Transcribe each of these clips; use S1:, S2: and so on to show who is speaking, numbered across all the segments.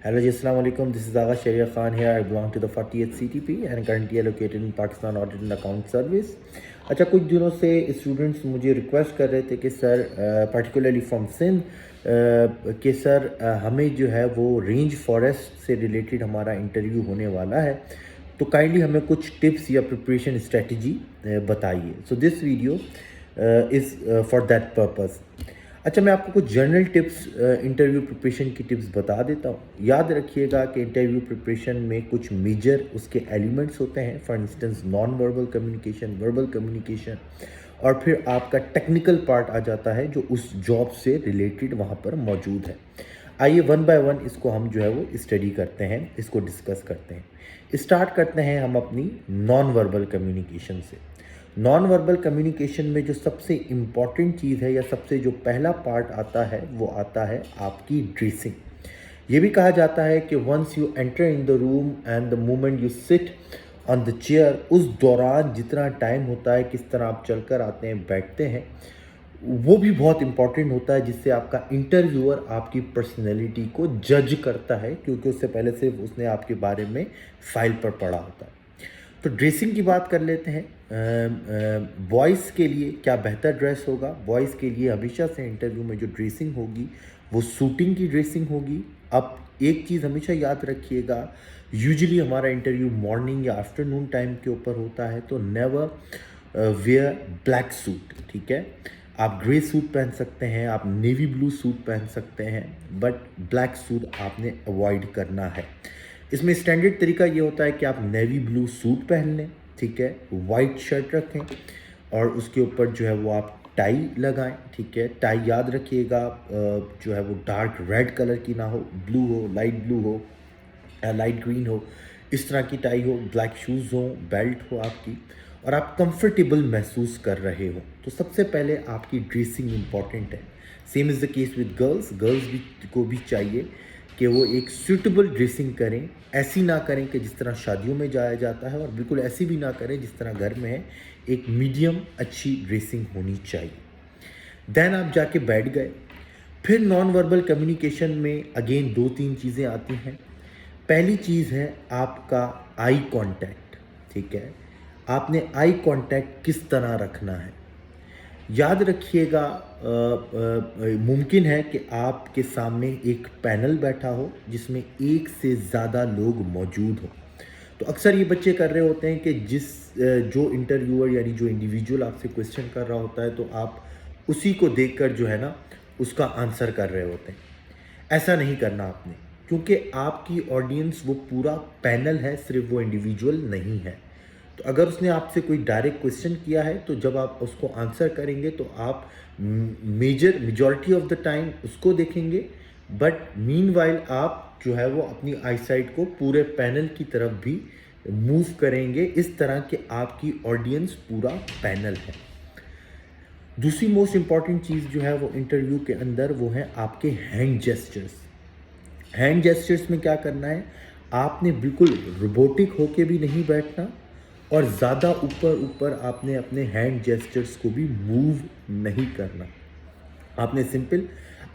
S1: Hello, ji, Assalamu alaikum. This is Agha Sharia Khan here. I belong to the 40th CTP and currently located in Pakistan Audit and Account Service. अच्छा, कुछ दिनों से students मुझे request कर रहे थे कि सर पर्टिकुलरली फ्रॉम सिंध कि सर हमें जो है वो रेंज फॉरेस्ट से रिलेटेड हमारा इंटरव्यू होने वाला है, तो काइंडली हमें कुछ टिप्स या प्रिपरेशन स्ट्रेटजी बताइए. So this video is for that purpose. अच्छा, मैं आपको कुछ जनरल टिप्स इंटरव्यू प्रिपरेशन की टिप्स बता देता हूँ. याद रखिएगा कि इंटरव्यू प्रिपरेशन में कुछ मेजर उसके एलिमेंट्स होते हैं. For instance non verbal communication, verbal communication, और फिर आपका टेक्निकल पार्ट आ जाता है जो उस जॉब से रिलेटेड वहाँ पर मौजूद है. आइए वन बाय वन इसको हम जो है वो स्टडी करते हैं, इसको डिस्कस करते हैं. स्टार्ट करते हैं हम अपनी नॉन वर्बल कम्युनिकेशन से. नॉन वर्बल कम्युनिकेशन में जो सबसे इम्पॉर्टेंट चीज़ है या सबसे जो पहला पार्ट आता है वो आता है आपकी ड्रेसिंग. ये भी कहा जाता है कि once you enter in the room and the moment you sit on the chair, उस दौरान जितना टाइम होता है, किस तरह आप चलकर आते हैं, बैठते हैं, वो भी बहुत इंपॉर्टेंट होता है, जिससे आपका इंटरव्यूअर आपकी पर्सनैलिटी को जज करता है, क्योंकि उससे पहले से उसने आपके बारे में फाइल पर पढ़ा होता है. तो ड्रेसिंग की बात कर लेते हैं. बॉयज़ के लिए क्या बेहतर ड्रेस होगा? बॉयज़ के लिए हमेशा से इंटरव्यू में जो ड्रेसिंग होगी वो सूटिंग की ड्रेसिंग होगी. अब एक चीज़ हमेशा याद रखिएगा, यूजुअली हमारा इंटरव्यू मॉर्निंग या आफ्टरनून टाइम के ऊपर होता है, तो नेवर वेयर ब्लैक सूट. ठीक है, आप ग्रे सूट पहन सकते हैं, आप नेवी ब्लू सूट पहन सकते हैं, बट ब्लैक सूट आपने अवॉइड करना है. इसमें स्टैंडर्ड तरीका ये होता है कि आप नेवी ब्लू सूट पहन लें, ठीक है, वाइट शर्ट रखें और उसके ऊपर जो है वो आप टाई लगाएं. ठीक है, टाई याद रखिएगा जो है वो डार्क रेड कलर की ना हो, ब्लू हो, लाइट ब्लू हो या लाइट ग्रीन हो, इस तरह की टाई हो. ब्लैक शूज़ हो, बेल्ट हो आपकी, और आप कंफर्टेबल महसूस कर रहे हो. तो सबसे पहले आपकी ड्रेसिंग इम्पॉर्टेंट है. Same is the case with girls. Girls भी को भी चाहिए कि वो एक सूटेबल ड्रेसिंग करें. ऐसी ना करें कि जिस तरह शादियों में जाया जाता है, और बिल्कुल ऐसी भी ना करें जिस तरह घर में है. एक मीडियम अच्छी ड्रेसिंग होनी चाहिए. देन आप जाके बैठ गए. फिर नॉन वर्बल कम्युनिकेशन में अगेन दो तीन चीज़ें आती हैं. पहली चीज़ है आपका आई कांटेक्ट. ठीक है, आपने आई कांटेक्ट किस तरह रखना है. याद रखिएगा, मुमकिन है कि आपके सामने एक पैनल बैठा हो जिसमें एक से ज़्यादा लोग मौजूद हो. तो अक्सर ये बच्चे कर रहे होते हैं कि जो इंटरव्यूअर यानी जो इंडिविजुअल आपसे क्वेश्चन कर रहा होता है, तो आप उसी को देखकर जो है ना उसका आंसर कर रहे होते हैं. ऐसा नहीं करना आपने, क्योंकि आपकी ऑडियंस वो पूरा पैनल है, सिर्फ वो इंडिविजुअल नहीं है. तो अगर उसने आपसे कोई डायरेक्ट क्वेश्चन किया है, तो जब आप उसको आंसर करेंगे तो आप मेजॉरिटी ऑफ द टाइम उसको देखेंगे, बट मीनवाइल आप जो है वो अपनी आईसाइट को पूरे पैनल की तरफ भी मूव करेंगे, इस तरह कि आपकी ऑडियंस पूरा पैनल है. दूसरी मोस्ट इम्पॉर्टेंट चीज़ जो है वो इंटरव्यू के अंदर वो है आपके हैंड जेस्चर्स. हैंड जेस्चर्स में क्या करना है, आपने बिल्कुल रोबोटिक होके भी नहीं बैठना, और ज़्यादा ऊपर ऊपर आपने अपने हैंड जेस्चर्स को भी मूव नहीं करना. आपने सिंपल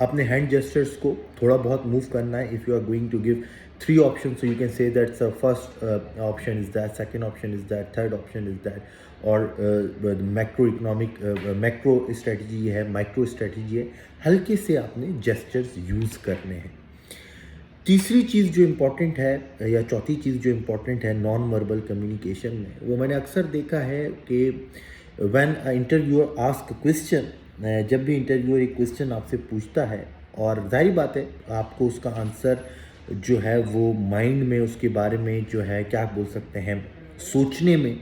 S1: अपने हैंड जेस्चर्स को थोड़ा बहुत मूव करना है. If you are going to give three option, so you can say that first option is that, second option is that, third option is that, और मैक्रो इकोनॉमिक मैक्रो स्ट्रेटजी है, micro strategy है. हल्के से आपने gestures use करने हैं. तीसरी चीज़ जो इम्पॉर्टेंट है या चौथी चीज़ जो इम्पॉर्टेंट है नॉन वर्बल कम्युनिकेशन में, वो मैंने अक्सर देखा है कि व्हेन इंटरव्यूअर आस्क क्वेश्चन, जब भी इंटरव्यूअर एक क्वेश्चन आपसे पूछता है, और जाहिर बात है आपको उसका आंसर जो है वो माइंड में उसके बारे में जो है क्या बोल सकते हैं, सोचने में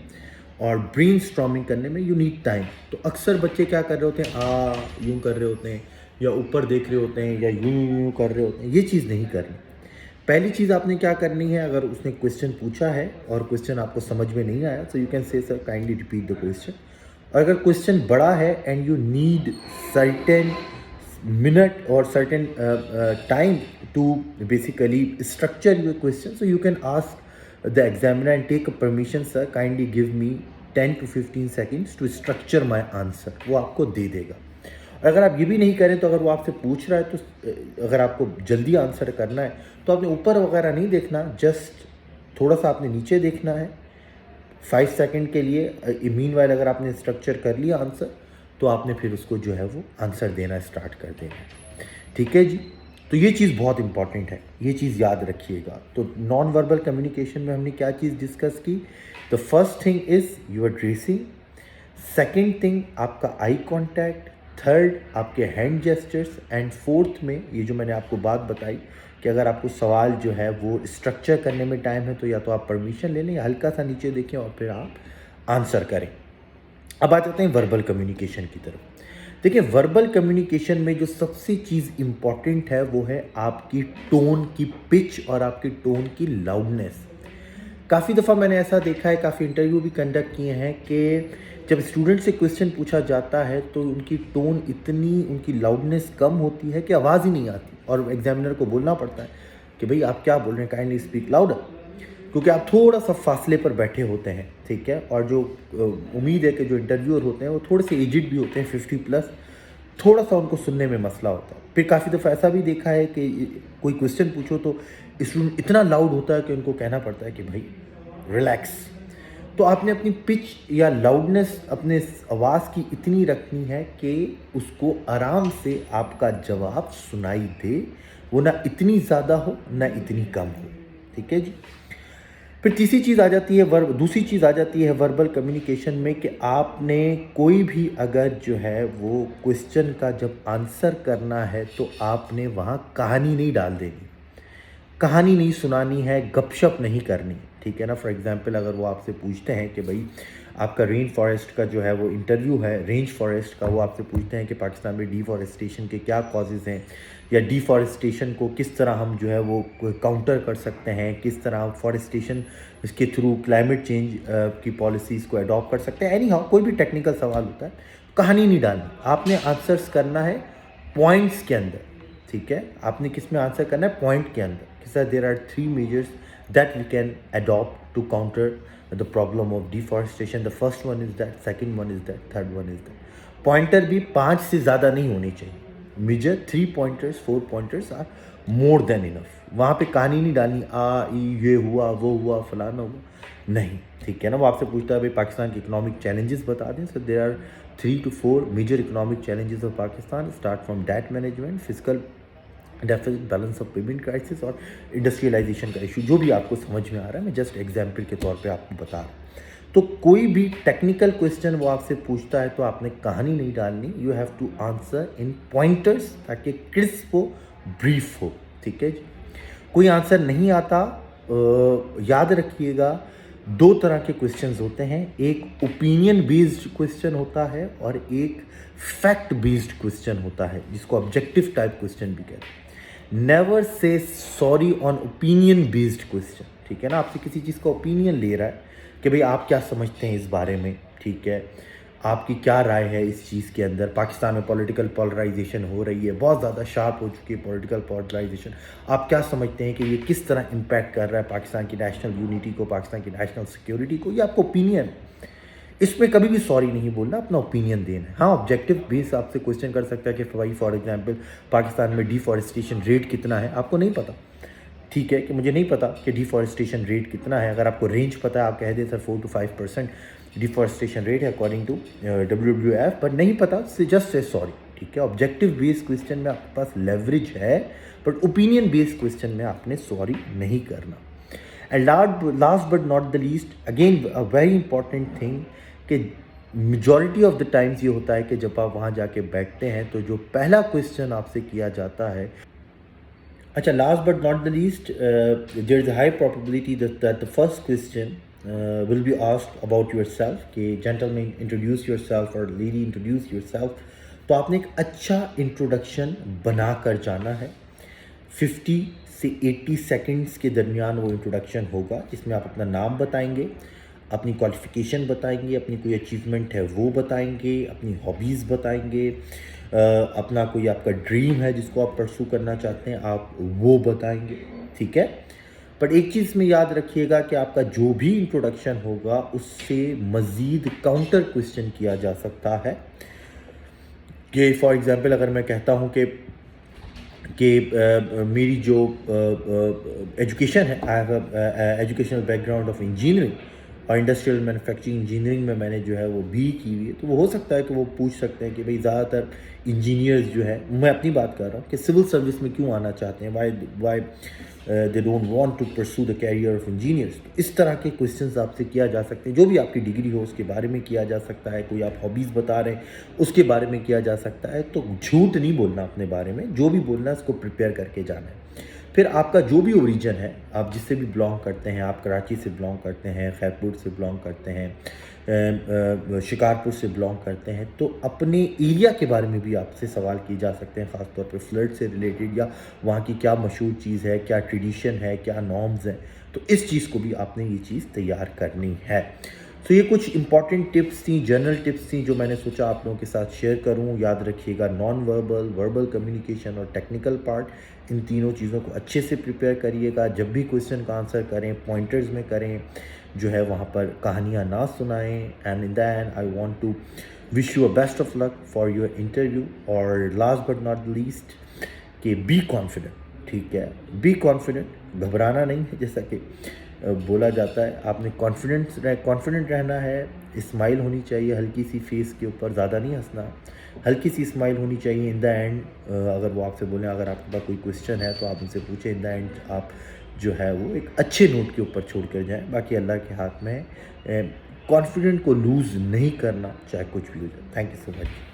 S1: और ब्रेनस्टॉर्मिंग करने में यू नीड टाइम. तो अक्सर बच्चे क्या कर रहे होते हैं, यूँ कर रहे होते हैं, या ऊपर देख रहे होते हैं, या यूँ कर रहे होते हैं. ये चीज़ नहीं करनी. पहली चीज़ आपने क्या करनी है, अगर उसने क्वेश्चन पूछा है और क्वेश्चन आपको समझ में नहीं आया, तो you can say sir kindly repeat the question. और अगर क्वेश्चन बड़ा है and you need certain minute और certain time to basically structure your question, so you can ask the examiner and take a permission, sir kindly give me 10 to 15 seconds to structure my answer. वो आपको दे देगा. अगर आप ये भी नहीं करें तो अगर वो आपसे पूछ रहा है तो अगर आपको जल्दी आंसर करना है तो आपने ऊपर वगैरह नहीं देखना, जस्ट थोड़ा सा आपने नीचे देखना है 5 सेकंड के लिए। मीनवाइल अगर आपने स्ट्रक्चर कर लिया आंसर तो आपने फिर उसको जो है वो आंसर देना स्टार्ट कर देना है। ठीक है जी, तो ये चीज़ बहुत इंपॉर्टेंट है, ये चीज़ याद रखिएगा। तो नॉन वर्बल कम्युनिकेशन में हमने क्या चीज़ डिस्कस की? The first thing is your dressing, second thing आपका आई कॉन्टैक्ट, थर्ड आपके हैंड जेस्चर्स, एंड फोर्थ में ये जो मैंने आपको बात बताई कि अगर आपको सवाल जो है वो स्ट्रक्चर करने में टाइम है तो या तो आप परमिशन ले लें या हल्का सा नीचे देखें और फिर आप आंसर करें। अब आ जाते हैं वर्बल कम्युनिकेशन की तरफ। देखिए, वर्बल कम्युनिकेशन में जो सबसे चीज़ इम्पॉर्टेंट है वो है आपकी टोन की पिच और आपकी टोन की लाउडनेस। काफ़ी दफ़ा मैंने ऐसा देखा है, काफ़ी इंटरव्यू भी कंडक्ट किए हैं कि जब स्टूडेंट से क्वेश्चन पूछा जाता है तो उनकी टोन इतनी, उनकी लाउडनेस कम होती है कि आवाज़ ही नहीं आती और एग्जामिनर को बोलना पड़ता है कि भाई आप क्या बोल रहे हैं, काइंडली स्पीक लाउडर, क्योंकि आप थोड़ा सा फासले पर बैठे होते हैं। ठीक है, और जो उम्मीद है कि जो इंटरव्यूअर होते हैं वो थोड़े से एजिड भी होते हैं, 50+, थोड़ा सा उनको सुनने में मसला होता है। फिर काफ़ी दफ़ा ऐसा भी देखा है कि कोई क्वेश्चन पूछो तो स्टूडेंट इतना लाउड होता है कि उनको कहना पड़ता है कि भाई रिलैक्स। तो आपने अपनी पिच या लाउडनेस अपने आवाज़ की इतनी रखनी है कि उसको आराम से आपका जवाब सुनाई दे, वो ना इतनी ज़्यादा हो ना इतनी कम हो। ठीक है जी। फिर तीसरी चीज़ आ जाती है दूसरी चीज़ आ जाती है वर्बल कम्युनिकेशन में कि आपने कोई भी अगर जो है वो क्वेश्चन का जब आंसर करना है तो आपने वहाँ कहानी नहीं डाल देनी, कहानी नहीं सुनानी है, गपशप नहीं करनी। ठीक है ना। फॉर एग्जांपल अगर वो आपसे पूछते हैं कि भाई आपका रेन फॉरेस्ट का जो है वो इंटरव्यू है, रेंज फॉरेस्ट का, वो आपसे पूछते हैं कि पाकिस्तान में डिफॉरेस्टेशन के क्या कॉजेज़ हैं या डिफॉरेस्टेशन को किस तरह हम जो है वो काउंटर कर सकते हैं, किस तरह फॉरेस्टेशन इसके थ्रू क्लाइमेट चेंज की पॉलिसीज़ को अडॉप्ट कर सकते हैं। एनी हाउ कोई भी टेक्निकल सवाल होता है, कहानी नहीं डालनी, आपने आंसर्स करना है पॉइंट्स के अंदर। ठीक है, आपने किस में आंसर करना है? पॉइंट के अंदर कि sir there are 3 measures that we can adopt to counter the problem of deforestation. The first one is that, second one is that, third one is that. Pointer भी 5 से ज़्यादा नहीं होने चाहिए। Major 3 pointers 4 pointers are more than enough. वहाँ पे कहानी नहीं डालनी, ये हुआ वो हुआ फलाना हुआ, नहीं। ठीक है ना। वो आपसे पूछता है भाई पाकिस्तान के इकोनॉमिक चैलेंजेस बता दें। Sir there are 3 to 4 major economic challenges of Pakistan, start from debt management, physical deficit, balance of payment crisis और इंडस्ट्रियलाइजेशन का इशू। जो भी आपको समझ में आ रहा है, मैं जस्ट एग्जाम्पल के तौर पे आपको बता रहा हूँ। तो कोई भी टेक्निकल क्वेश्चन वो आपसे पूछता है तो आपने कहानी नहीं डालनी, you have to answer in pointers ताकि क्रिस्प हो, ब्रीफ हो। ठीक है जी। कोई आंसर नहीं आता, याद रखिएगा 2 तरह के क्वेश्चंस होते हैं, एक ओपिनियन बेस्ड क्वेश्चन होता है और एक फैक्ट बेस्ड क्वेश्चन होता है, जिसको ऑब्जेक्टिव टाइप क्वेश्चन भी कहते हैं। Never say sorry on opinion based question. ठीक है ना। आपसे किसी चीज़ का ओपिनियन ले रहा है कि भाई आप क्या समझते हैं इस बारे में, ठीक है, आपकी क्या राय है इस चीज़ के अंदर। पाकिस्तान में पॉलिटिकल पोलराइजेशन हो रही है, बहुत ज़्यादा शार्प हो चुकी है पॉलिटिकल पोलराइजेशन। आप क्या समझते हैं कि ये किस तरह इम्पैक्ट कर रहा है पाकिस्तान की नेशनल यूनिटी को, पाकिस्तान की नेशनल सिक्योरिटी को? ये आपका ओपिनियन है, इसमें कभी भी सॉरी नहीं बोलना, अपना ओपिनियन देना है। हाँ, ऑब्जेक्टिव बेस आपसे क्वेश्चन कर सकता है कि भाई फॉर एग्जांपल पाकिस्तान में डिफॉरेस्टेशन रेट कितना है, आपको नहीं पता, ठीक है, कि मुझे नहीं पता कि डिफॉरेस्टेशन रेट कितना है। अगर आपको रेंज पता है, आप कह दें सर 4 to 5% डिफॉरेस्टेशन रेट है अकॉर्डिंग टू WWF, पर नहीं पता से जस्ट से सॉरी। ठीक है, ऑब्जेक्टिव बेस्ड क्वेश्चन में आपके पास लेवरेज है, बट ओपिनियन बेस्ड क्वेश्चन में आपने सॉरी नहीं करना। And last but not the least, again a very important thing, कि मेजॉरिटी ऑफ द टाइम्स ये होता है कि जब आप वहाँ जाके बैठते हैं तो जो पहला क्वेश्चन आपसे किया जाता है, अच्छा, last but not the least, there is a high probability that the first question will be asked about yourself, कि जेंटलमैन इंट्रोड्यूस योर सेल्फ और लेडी इंट्रोड्यूस योर सेल्फ। तो आपने एक अच्छा इंट्रोडक्शन बना कर जाना है। 50 से 80 सेकंड्स के दरमियान वो इंट्रोडक्शन होगा, जिसमें आप अपना नाम बताएंगे, अपनी क्वालिफ़िकेशन बताएंगे, अपनी कोई अचीवमेंट है वो बताएंगे, अपनी हॉबीज़ बताएंगे, अपना कोई आपका ड्रीम है जिसको आप परसू करना चाहते हैं, आप वो बताएंगे। ठीक है, बट एक चीज़ में याद रखिएगा कि आपका जो भी इंट्रोडक्शन होगा उससे मज़ीद काउंटर क्वेश्चन किया जा सकता है। कि फॉर एग्ज़ाम्पल अगर मैं कहता हूँ कि मेरी जो एजुकेशन है, I have educational background of engineering और इंडस्ट्रियल मैन्युफैक्चरिंग इंजीनियरिंग में मैंने जो है वो बी की हुई है, तो वो हो सकता है कि वो पूछ सकते हैं कि भाई ज़्यादातर इंजीनियर्स जो है, मैं अपनी बात कर रहा हूँ, कि सिविल सर्विस में क्यों आना चाहते हैं, why they don't want to pursue the career of engineers. इस तरह के क्वेश्चंस आपसे किया जा सकते हैं, जो भी आपकी डिग्री हो उसके बारे में किया जा सकता है, कोई आप हॉबीज़ बता रहे हैं उसके बारे में किया जा सकता है। तो झूठ नहीं बोलना अपने बारे में, जो भी बोलना है उसको प्रिपेयर करके जाना है। फिर आपका जो भी ओरिजिन है, आप जिससे भी बिलोंग करते हैं, आप कराची से बिलोंग करते हैं, खैरपुर से बिलोंग करते हैं, शिकारपुर से बिलोंग करते हैं, तो अपने एरिया के बारे में भी आपसे सवाल किए जा सकते हैं, ख़ास तौर पे फ्लड से रिलेटेड, या वहाँ की क्या मशहूर चीज़ है, क्या ट्रेडिशन है, क्या नॉर्म्स हैं। तो इस चीज़ को भी आपने ये चीज़ तैयार करनी है। तो ये कुछ इंपॉर्टेंट टिप्स थी, जनरल टिप्स थी, जो मैंने सोचा आप लोगों के साथ शेयर करूं। याद रखिएगा, नॉन वर्बल, वर्बल कम्युनिकेशन और टेक्निकल पार्ट, इन तीनों चीज़ों को अच्छे से प्रिपेयर करिएगा। जब भी क्वेश्चन का आंसर करें, पॉइंटर्स में करें, जो है वहाँ पर कहानियाँ ना सुनाएं। And in the end I want to wish you a best of luck for your interview. और लास्ट बट नॉट लीस्ट, कि बी कॉन्फिडेंट, ठीक है, बी कॉन्फिडेंट, घबराना नहीं है, जैसा कि बोला जाता है। आपने कॉन्फिडेंट रहना है, स्माइल होनी चाहिए हल्की सी फेस के ऊपर, ज़्यादा नहीं हंसना, हल्की सी स्माइल होनी चाहिए। इन द एंड अगर वो आपसे बोलें, अगर आपके पास कोई क्वेश्चन है तो आप उनसे पूछें, इन द एंड आप जो है वो एक अच्छे नोट के ऊपर छोड़ कर जाएँ। बाकी अल्लाह के हाथ में है। कॉन्फिडेंट को लूज़ नहीं करना, चाहे कुछ भी हो जाए। Thank you so much.